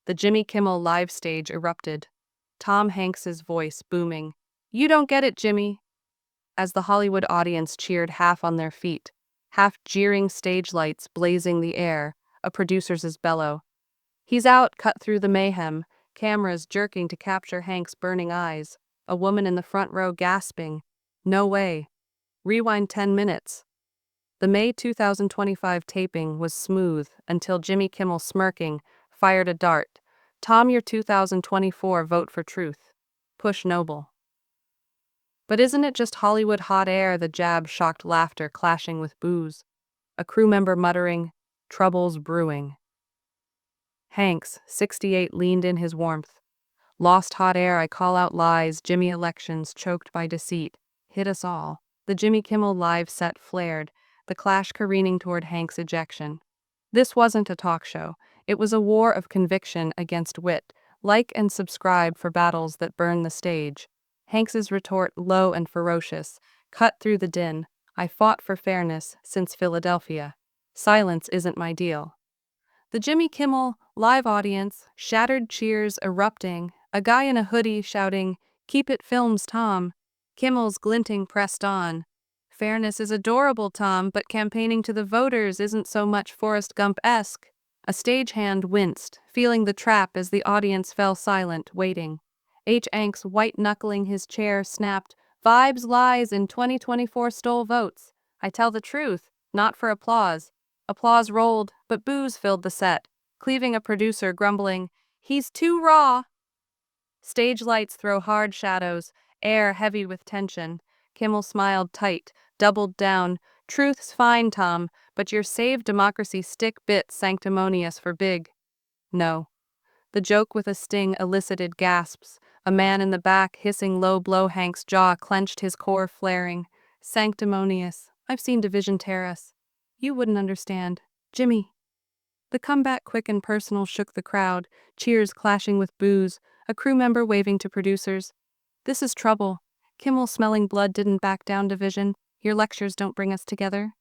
The Jimmy Kimmel live stage erupted, Tom Hanks's voice booming. "You don't get it, Jimmy!" As the Hollywood audience cheered half on their feet, half jeering stage lights blazing the air, a producer's bellow. "He's out!" cut through the mayhem, cameras jerking to capture Hank's burning eyes, a woman in the front row gasping, "No way!" Rewind 10 minutes. The May 2025 taping was smooth until Jimmy Kimmel, smirking, fired a dart. "Tom, your 2024 vote for truth. Push Noble." But isn't it just Hollywood hot air? The jab shocked laughter clashing with boos. A crew member muttering, "Trouble's brewing." Hanks, 68, leaned in his warmth. "Lost hot air, I call out lies, Jimmy elections choked by deceit. Hit us all." The Jimmy Kimmel live set flared, the clash careening toward Hank's ejection. This wasn't a talk show. It was a war of conviction against wit. Like and subscribe for battles that burn the stage. Hanks's retort, low and ferocious, cut through the din. "I fought for fairness since Philadelphia. Silence isn't my deal." The Jimmy Kimmel live audience, shattered cheers erupting, a guy in a hoodie shouting, "Keep it films, Tom." Kimmel's glinting pressed on. "Fairness is adorable, Tom, but campaigning to the voters isn't so much Forrest Gump-esque." A stagehand winced, feeling the trap as the audience fell silent, waiting. Hanks, white-knuckling his chair, snapped, "Vibes lies in 2024 stole votes. I tell the truth, not for applause." Applause rolled, but boos filled the set, cleaving a producer grumbling, "He's too raw." Stage lights throw hard shadows, air heavy with tension. Kimmel smiled tight, doubled down. "Truth's fine, Tom, but your save democracy stick bit sanctimonious for big." "No." The joke with a sting elicited gasps. A man in the back hissing low blow. Hank's jaw clenched, his core flaring. "Sanctimonious. I've seen Division tear us. You wouldn't understand. Jimmy." The comeback, quick and personal, shook the crowd, cheers clashing with boos, a crew member waving to producers. "This is trouble." Kimmel, smelling blood, didn't back down. "Division, your lectures don't bring us together."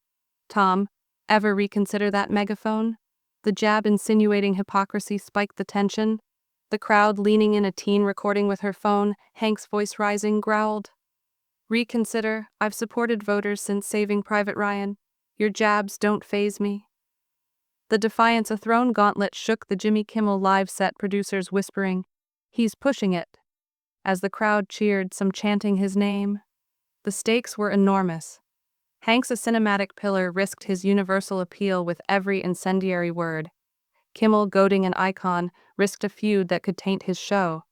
"Tom, ever reconsider that megaphone?" The jab insinuating hypocrisy spiked the tension. The crowd leaning in, a teen recording with her phone, Hank's voice rising, growled, "Reconsider, I've supported voters since Saving Private Ryan. Your jabs don't faze me." The defiance, a thrown gauntlet, shook the Jimmy Kimmel live set, producers whispering, "He's pushing it." As the crowd cheered, some chanting his name. The stakes were enormous. Hanks, a cinematic pillar, risked his universal appeal with every incendiary word. Kimmel, goading an icon, risked a feud that could taint his show.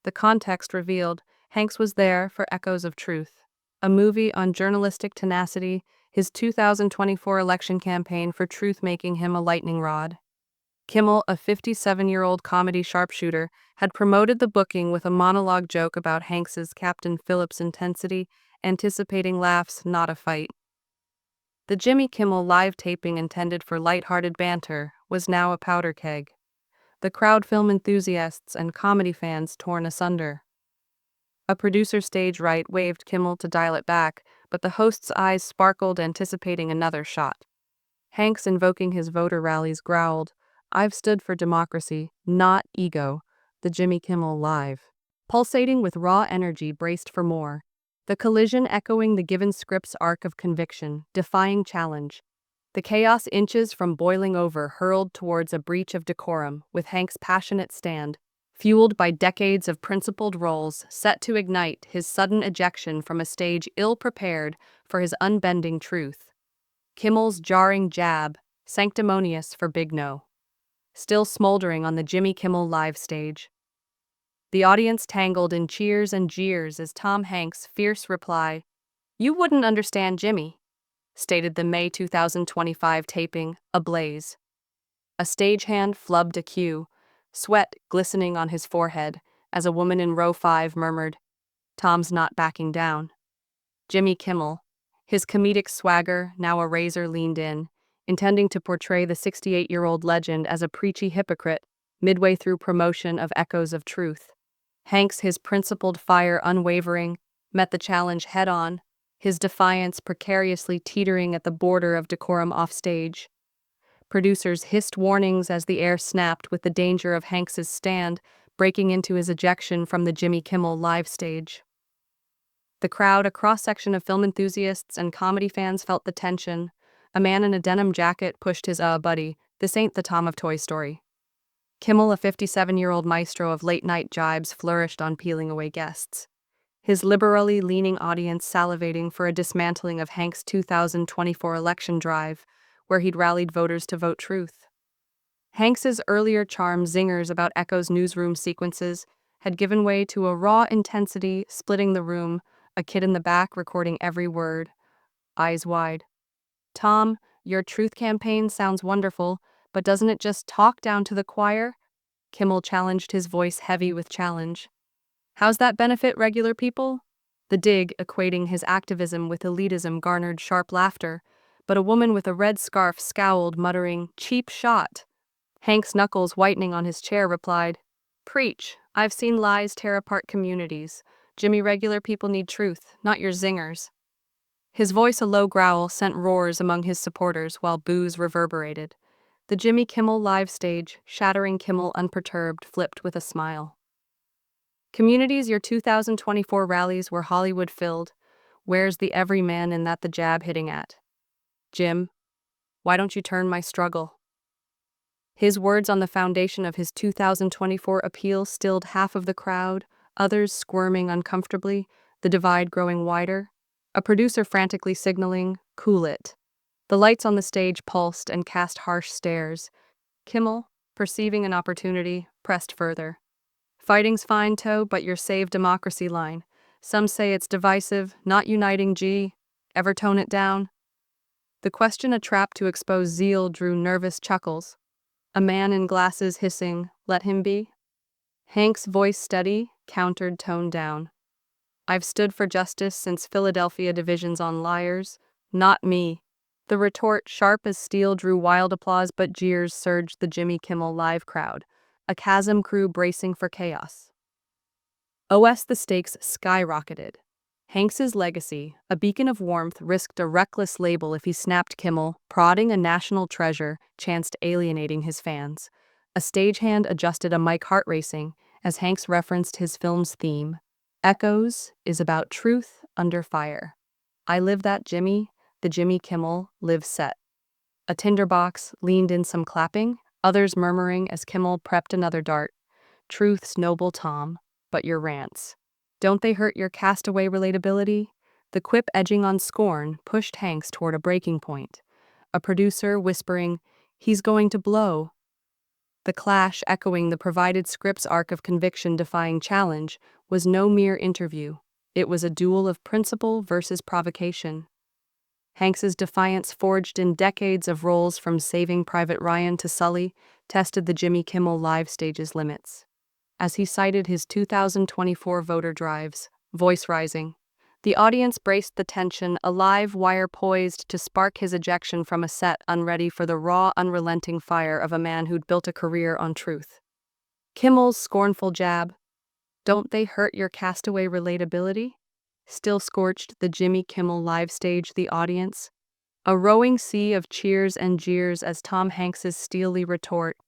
The context revealed, Hanks was there for Echoes of Truth, a movie on journalistic tenacity, his 2024 election campaign for truth making him a lightning rod. Kimmel, a 57-year-old comedy sharpshooter, had promoted the booking with a monologue joke about Hanks's Captain Phillips intensity, anticipating laughs, not a fight. The Jimmy Kimmel live taping, intended for light-hearted banter, was now a powder keg. The crowd, film enthusiasts and comedy fans, torn asunder. A producer, stage right, waved Kimmel to dial it back, but the host's eyes sparkled, anticipating another shot. Hanks, invoking his voter rallies, growled, "I've stood for democracy, not ego." The Jimmy Kimmel live, pulsating with raw energy, braced for more. The collision echoing the given script's arc of conviction, defying challenge. The chaos, inches from boiling over, hurled towards a breach of decorum, with Hank's passionate stand, fueled by decades of principled roles, set to ignite his sudden ejection from a stage ill-prepared for his unbending truth. Kimmel's jarring jab, sanctimonious for Big No, still smoldering on the Jimmy Kimmel live stage. The audience tangled in cheers and jeers as Tom Hanks' fierce reply, "You wouldn't understand, Jimmy," stated the May 2025 taping, ablaze. A stagehand flubbed a cue, sweat glistening on his forehead, as a woman in row 5 murmured, "Tom's not backing down." Jimmy Kimmel, his comedic swagger now a razor, leaned in, intending to portray the 68-year-old legend as a preachy hypocrite midway through promotion of Echoes of Truth. Hanks, his principled fire unwavering, met the challenge head-on, his defiance precariously teetering at the border of decorum offstage. Producers hissed warnings as the air snapped with the danger of Hanks's stand breaking into his ejection from the Jimmy Kimmel live stage. The crowd, a cross-section of film enthusiasts and comedy fans, felt the tension. A man in a denim jacket pushed his buddy, "This ain't the Tom of Toy Story." Kimmel, a 57-year-old maestro of late-night jibes, flourished on peeling away guests, his liberally leaning audience salivating for a dismantling of Hank's 2024 election drive, where he'd rallied voters to vote truth. Hanks's earlier charm zingers about Echo's newsroom sequences had given way to a raw intensity splitting the room, a kid in the back recording every word, eyes wide. "Tom, your truth campaign sounds wonderful, but doesn't it just talk down to the choir?" Kimmel challenged, his voice heavy with challenge. "How's that benefit regular people?" The dig, equating his activism with elitism, garnered sharp laughter, but a woman with a red scarf scowled, muttering, "Cheap shot." Hank's knuckles whitening on his chair replied, "Preach, I've seen lies tear apart communities. Jimmy, regular people need truth, not your zingers." His voice, a low growl, sent roars among his supporters while boos reverberated. The Jimmy Kimmel live stage, shattering Kimmel unperturbed, flipped with a smile. "Communities, your 2024 rallies were Hollywood-filled. Where's the everyman in that the jab hitting at? Jim, why don't you turn my struggle?" His words on the foundation of his 2024 appeal stilled half of the crowd, others squirming uncomfortably, the divide growing wider. A producer frantically signaling, "Cool it." The lights on the stage pulsed and cast harsh stares. Kimmel, perceiving an opportunity, pressed further. "Fighting's fine, Toe, but your Save Democracy line. Some say it's divisive, not uniting. Ever tone it down?" The question, a trap to expose zeal, drew nervous chuckles. A man in glasses hissing, "Let him be." Hank's voice steady, countered, toned down. "I've stood for justice since Philadelphia divisions on liars. Not me." The retort, sharp as steel, drew wild applause, but jeers surged the Jimmy Kimmel live crowd, a chasm crew bracing for chaos. The stakes skyrocketed. Hanks's legacy, a beacon of warmth, risked a reckless label if he snapped. Kimmel, prodding a national treasure, chanced alienating his fans. A stagehand adjusted a mic, heart racing, as Hanks referenced his film's theme. Echoes is about truth under fire. I live that, Jimmy. The Jimmy Kimmel live set. A tinderbox leaned in, some clapping, others murmuring as Kimmel prepped another dart. "Truth's noble, Tom, but your rants, don't they hurt your castaway relatability?" The quip, edging on scorn, pushed Hanks toward a breaking point. A producer whispering, "He's going to blow." The clash, echoing the provided script's arc of conviction defying challenge, was no mere interview. It was a duel of principle versus provocation. Hanks's defiance, forged in decades of roles from Saving Private Ryan to Sully, tested the Jimmy Kimmel live stage's limits. As he cited his 2024 voter drives, voice rising, the audience braced the tension, a live wire poised to spark his ejection from a set, unready for the raw, unrelenting fire of a man who'd built a career on truth. Kimmel's scornful jab, "Don't they hurt your castaway relatability?" still scorched the Jimmy Kimmel live stage, the audience. A rowing sea of cheers and jeers as Tom Hanks's steely retort,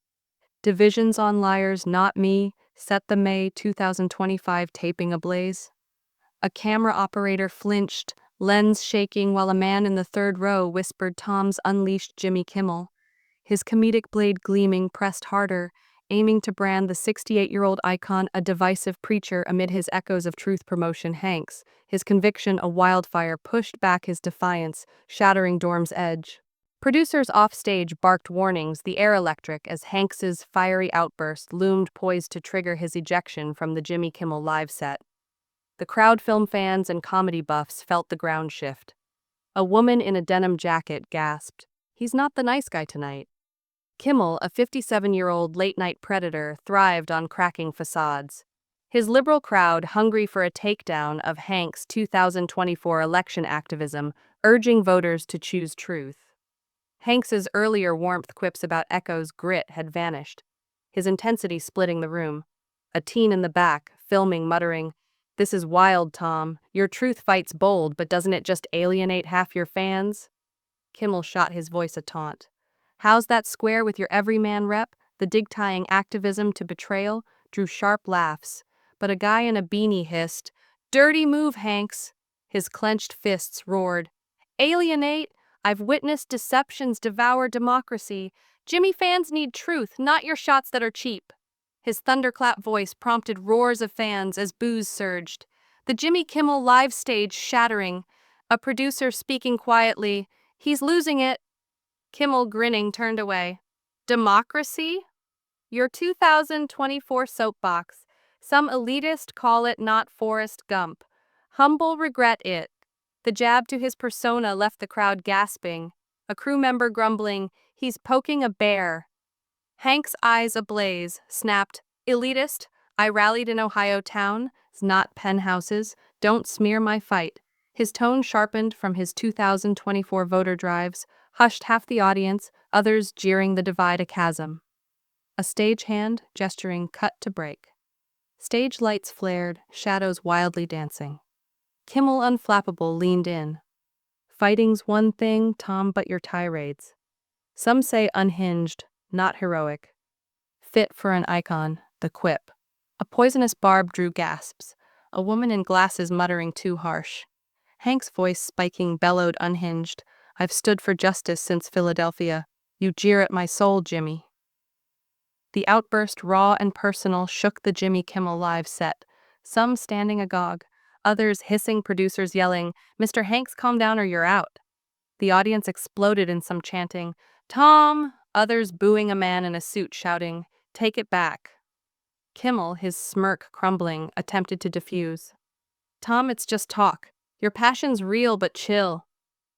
"Divisions on liars, not me," set the May 2025 taping ablaze. A camera operator flinched, lens shaking, while a man in the third row whispered, "Tom's unleashed Jimmy Kimmel." His comedic blade gleaming, pressed harder, aiming to brand the 68-year-old icon a divisive preacher amid his echoes of truth promotion. Hanks, his conviction a wildfire, pushed back his defiance, shattering Dorm's edge. Producers offstage barked warnings, the air electric, as Hanks's fiery outburst loomed, poised to trigger his ejection from the Jimmy Kimmel live set. The crowd, film fans and comedy buffs, felt the ground shift. A woman in a denim jacket gasped, "He's not the nice guy tonight." Kimmel, a 57-year-old late-night predator, thrived on cracking facades. His liberal crowd, hungry for a takedown of Hank's 2024 election activism, urging voters to choose truth. Hanks's earlier warmth quips about Echo's grit had vanished, his intensity splitting the room. A teen in the back, filming, muttering, "This is wild, Tom. Your truth fights bold, but doesn't it just alienate half your fans?" Kimmel shot his voice a taunt. How's that square with your everyman rep? The dig tying activism to betrayal drew sharp laughs, but a guy in a beanie hissed, "Dirty move, Hanks!" His clenched fists roared, "Alienate? I've witnessed deceptions devour democracy. Jimmy fans need truth, not your shots that are cheap." His thunderclap voice prompted roars of fans as boos surged. The Jimmy Kimmel live stage shattering. A producer speaking quietly, "He's losing it." Kimmel, grinning, turned away. Democracy? Your 2024 soapbox. Some elitist call it not Forrest Gump. Humble regret it. The jab to his persona left the crowd gasping. A crew member grumbling, "He's poking a bear." Hank's eyes ablaze, snapped, "Elitist? I rallied in Ohio town, not penthouses. Don't smear my fight." His tone sharpened from his 2024 voter drives, hushed half the audience, others jeering the divide a chasm. A stagehand, gesturing cut to break. Stage lights flared, shadows wildly dancing. Kimmel unflappable leaned in. "Fighting's one thing, Tom, but your tirades. Some say unhinged, not heroic. Fit for an icon, the quip." A poisonous barb drew gasps. A woman in glasses muttering too harsh. Hank's voice spiking bellowed unhinged, "I've stood for justice since Philadelphia. You jeer at my soul, Jimmy." The outburst, raw and personal, shook the Jimmy Kimmel live set. Some standing agog, others hissing, producers yelling, "Mr. Hanks, calm down or you're out." The audience exploded in some chanting, "Tom!" Others booing a man in a suit shouting, "Take it back." Kimmel, his smirk crumbling, attempted to diffuse. "Tom, it's just talk. Your passion's real, but chill."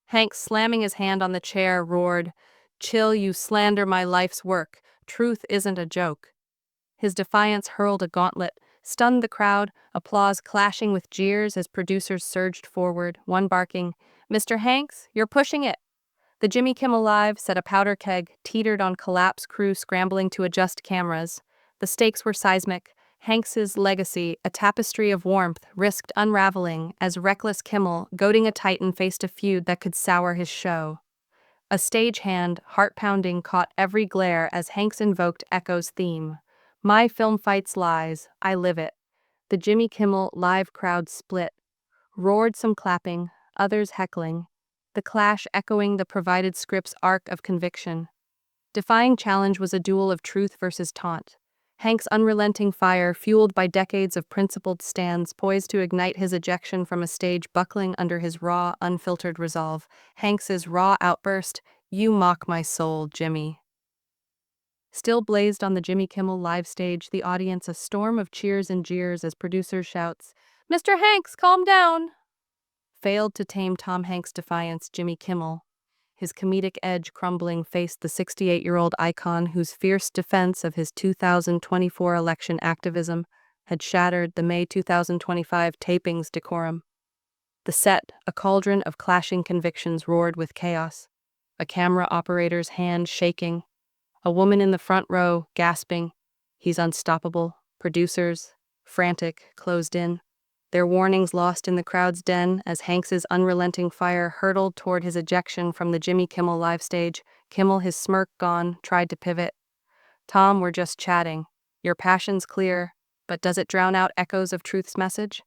Hank, slamming his hand on the chair, roared, "Chill, you slander my life's work. Truth isn't a joke." His defiance hurled a gauntlet, stunned the crowd, applause clashing with jeers as producers surged forward, one barking, "Mr. Hanks, you're pushing it." The Jimmy Kimmel Live set a powder keg, teetered on collapse, crew scrambling to adjust cameras. The stakes were seismic. Hanks's legacy, a tapestry of warmth, risked unraveling as reckless Kimmel, goading a titan, faced a feud that could sour his show. A stagehand, heart-pounding, caught every glare as Hanks invoked Echo's theme. "My film fights lies, I live it." The Jimmy Kimmel Live crowd split. Roared some clapping, others heckling. The clash echoing the provided script's arc of conviction. Defying challenge was a duel of truth versus taunt. Hank's unrelenting fire, fueled by decades of principled stands, poised to ignite his ejection from a stage buckling under his raw, unfiltered resolve. Hanks's raw outburst, "You mock my soul, Jimmy." Still blazed on the Jimmy Kimmel Live stage, the audience a storm of cheers and jeers as producer shouts, "Mr. Hanks, calm down!" Failed to tame Tom Hanks' defiance, Jimmy Kimmel, his comedic edge crumbling, faced the 68-year-old icon whose fierce defense of his 2024 election activism had shattered the May 2025 tapings decorum. The set, a cauldron of clashing convictions, roared with chaos, a camera operator's hand shaking, a woman in the front row gasping, "He's unstoppable." Producers, frantic, closed in, their warnings lost in the crowd's den as Hanks's unrelenting fire hurtled toward his ejection from the Jimmy Kimmel Live stage. Kimmel, his smirk gone, tried to pivot. "Tom, we're just chatting. Your passion's clear, but does it drown out echoes of truth's message?"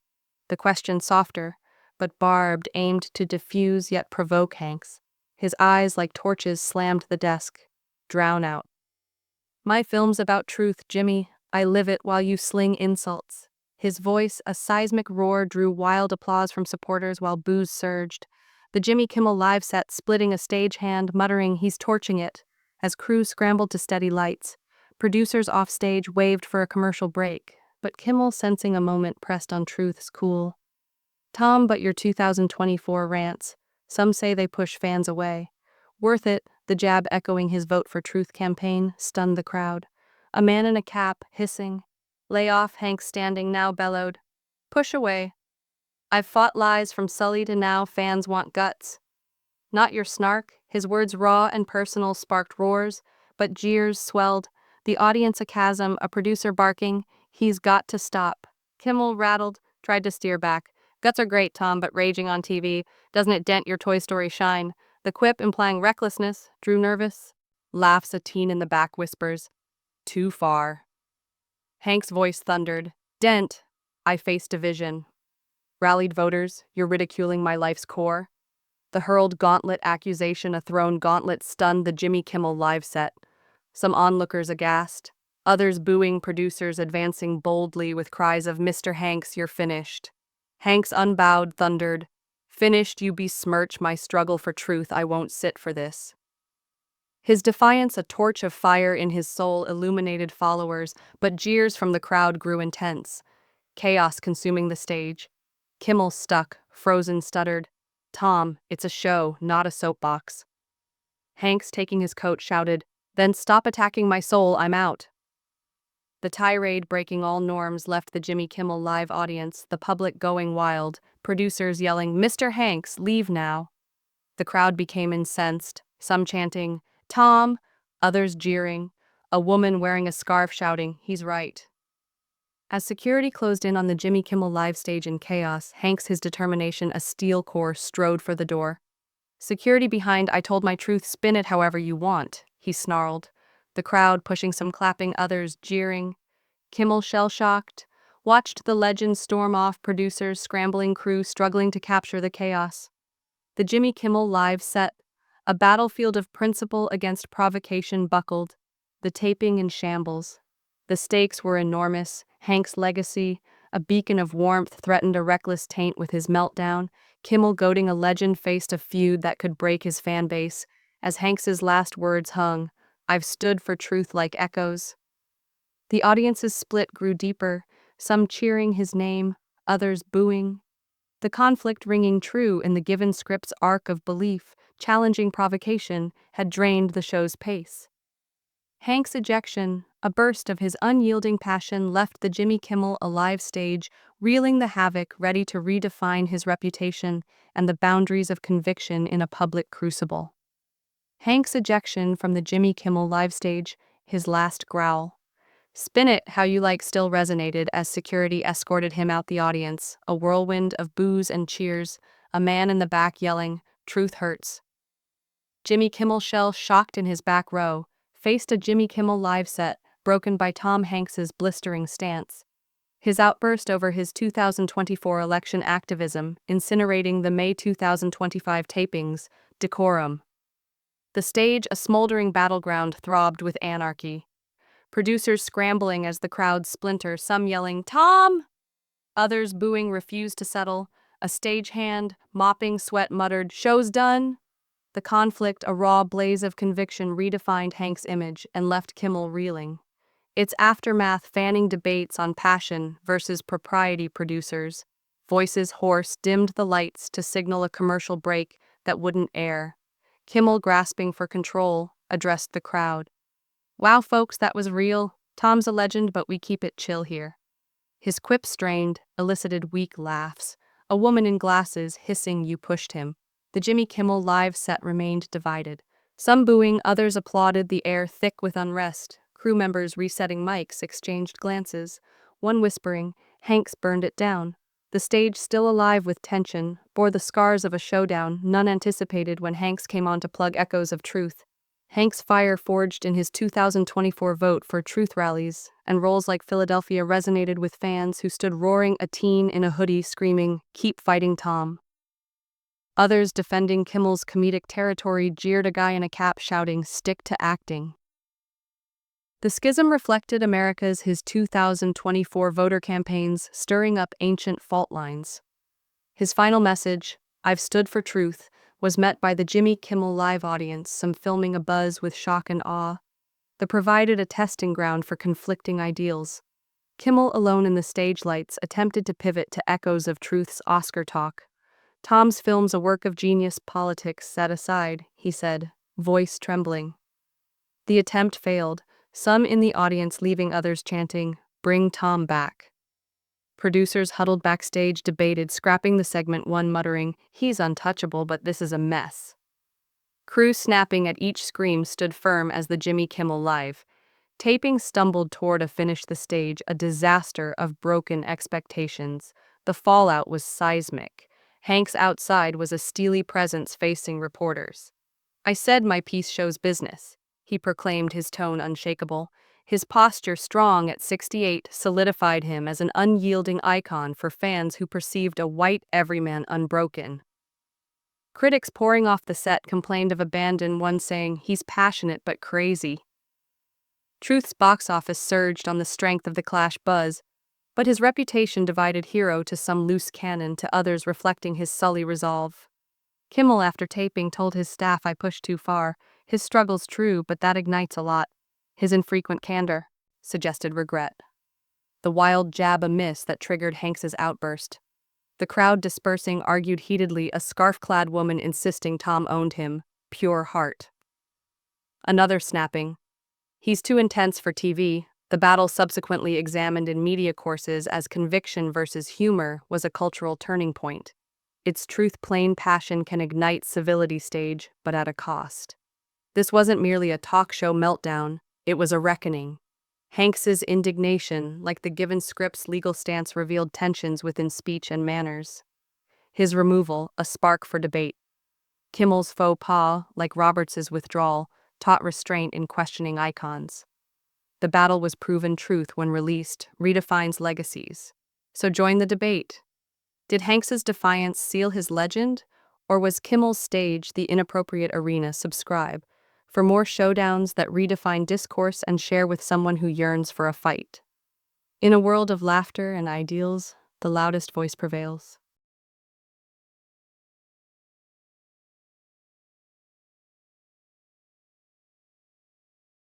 The question softer, but barbed, aimed to diffuse yet provoke Hanks. His eyes, like torches, slammed the desk. "Drown out." "My film's about truth, Jimmy. I live it while you sling insults." His voice, a seismic roar, drew wild applause from supporters while boos surged. The Jimmy Kimmel Live set splitting a stagehand, muttering, "He's torching it," as crews scrambled to steady lights. Producers offstage waved for a commercial break, but Kimmel, sensing a moment, pressed on truth's cool. "Tom, but your 2024 rants. Some say they push fans away." "Worth it," the jab echoing his Vote for Truth campaign, stunned the crowd. A man in a cap, hissing, "Lay off," Hank, standing now, bellowed, "Push away. I've fought lies from Sully to now, fans want guts." "Not your snark." His words, raw and personal, sparked roars, but jeers swelled. The audience a chasm, a producer barking, "He's got to stop." Kimmel, rattled, tried to steer back. "Guts are great, Tom, but raging on TV, doesn't it dent your Toy Story shine?" The quip, implying recklessness, drew nervous Laughs a teen in the back whispers, too far. Hank's voice thundered, Dent, I face division. Rallied voters, you're ridiculing my life's core. The hurled gauntlet accusation, a thrown gauntlet, stunned the Jimmy Kimmel live set. Some onlookers aghast, others booing, producers advancing boldly with cries of, Mr. Hanks, you're finished. Hanks unbowed thundered, Finished, you besmirch my struggle for truth, I won't sit for this. His defiance, a torch of fire in his soul, illuminated followers, but jeers from the crowd grew intense. Chaos consuming the stage. Kimmel stuck, frozen, stuttered, Tom, it's a show, not a soapbox. Hanks, taking his coat, shouted, Then stop attacking my soul, I'm out. The tirade, breaking all norms, left the Jimmy Kimmel live audience, the public going wild, producers yelling, Mr. Hanks, leave now. The crowd became incensed, some chanting, Tom, others jeering, a woman wearing a scarf shouting, He's right. As security closed in on the Jimmy Kimmel live stage in chaos, Hanks, his determination a steel core, strode for the door. Security behind, I told my truth, spin it however you want, he snarled. The crowd pushing, some clapping, others jeering. Kimmel, shell-shocked, watched the legend storm off, producers, scrambling crew struggling to capture the chaos. The Jimmy Kimmel live set, a battlefield of principle against provocation, buckled, the taping in shambles. The stakes were enormous. Hank's legacy, a beacon of warmth, threatened a reckless taint with his meltdown. Kimmel, goading a legend, faced a feud that could break his fan base. As Hanks's last words hung, I've stood for truth like echoes. The audience's split grew deeper, some cheering his name, others booing. The conflict, ringing true in the given script's arc of belief, challenging provocation, had drained the show's pace. Hank's ejection, a burst of his unyielding passion, left the Jimmy Kimmel alive stage, reeling the havoc, ready to redefine his reputation and the boundaries of conviction in a public crucible. Hank's ejection from the Jimmy Kimmel live stage, his last growl. Spin it how you like, still resonated as security escorted him out the audience, a whirlwind of boos and cheers, a man in the back yelling, Truth hurts. Jimmy Kimmel, shell-shocked in his back row, faced a Jimmy Kimmel live set, broken by Tom Hanks's blistering stance. His outburst over his 2024 election activism, incinerating the May 2025 tapings, decorum. The stage, a smoldering battleground, throbbed with anarchy. Producers scrambling as the crowd splinter, some yelling, Tom! Others booing, refused to settle. A stagehand, mopping sweat, muttered, Show's done! The conflict, a raw blaze of conviction, redefined Hank's image and left Kimmel reeling. Its aftermath fanning debates on passion versus propriety. Producers, voices hoarse, dimmed the lights to signal a commercial break that wouldn't air. Kimmel, grasping for control, addressed the crowd. Wow, folks, that was real. Tom's a legend, but we keep it chill here. His quip, strained, elicited weak laughs. A woman in glasses hissing, You pushed him. The Jimmy Kimmel live set remained divided. Some booing, others applauded, the air thick with unrest. Crew members resetting mics exchanged glances, one whispering, Hanks burned it down. The stage, still alive with tension, bore the scars of a showdown none anticipated when Hanks came on to plug echoes of truth. Hanks' fire forged in his 2024 vote for truth rallies, and roles like Philadelphia resonated with fans who stood roaring, a teen in a hoodie screaming, Keep fighting, Tom. Others, defending Kimmel's comedic territory, jeered a guy in a cap shouting, Stick to acting. The schism reflected his 2024 voter campaigns, stirring up ancient fault lines. His final message, I've stood for truth, was met by the Jimmy Kimmel live audience, some filming abuzz with shock and awe. They provided a testing ground for conflicting ideals. Kimmel, alone in the stage lights, attempted to pivot to echoes of truth's Oscar talk. Tom's film's a work of genius, politics set aside, he said, voice trembling. The attempt failed, some in the audience leaving, others chanting, Bring Tom back. Producers huddled backstage, debated, scrapping the segment, one muttering, He's untouchable, but this is a mess. Crew, snapping at each scream, stood firm as the Jimmy Kimmel live taping stumbled toward a finish, the stage, a disaster of broken expectations. The fallout was seismic. Hanks outside was a steely presence facing reporters. I said my piece shows business. he proclaimed, his tone unshakable. His posture, strong at 68, solidified him as an unyielding icon for fans who perceived a white everyman unbroken. Critics pouring off the set complained of abandon, one saying, "He's passionate but crazy." Truth's box office surged on the strength of the Clash buzz, but his reputation divided Hero to some loose cannon, to others reflecting his sully resolve. Kimmel, after taping, told his staff, "I pushed too far. His struggle's true, but that ignites a lot." His infrequent candor suggested regret. The wild jab a miss that triggered Hanks's outburst. The crowd dispersing argued heatedly, a scarf-clad woman insisting Tom owned him. Pure heart. Another snapping. "He's too intense for TV." The battle, subsequently examined in media courses as conviction versus humor, was a cultural turning point. Its truth-plain passion can ignite civility stage, but at a cost. This wasn't merely a talk show meltdown, it was a reckoning. Hanks's indignation, like the given script's legal stance, revealed tensions within speech and manners. His removal, a spark for debate. Kimmel's faux pas, like Roberts's withdrawal, taught restraint in questioning icons. The battle was proven truth when released, redefines legacies. So join the debate. Did Hanks's defiance seal his legend, or was Kimmel's stage the inappropriate arena? Subscribe for more showdowns that redefine discourse and share with someone who yearns for a fight. In a world of laughter and ideals, the loudest voice prevails.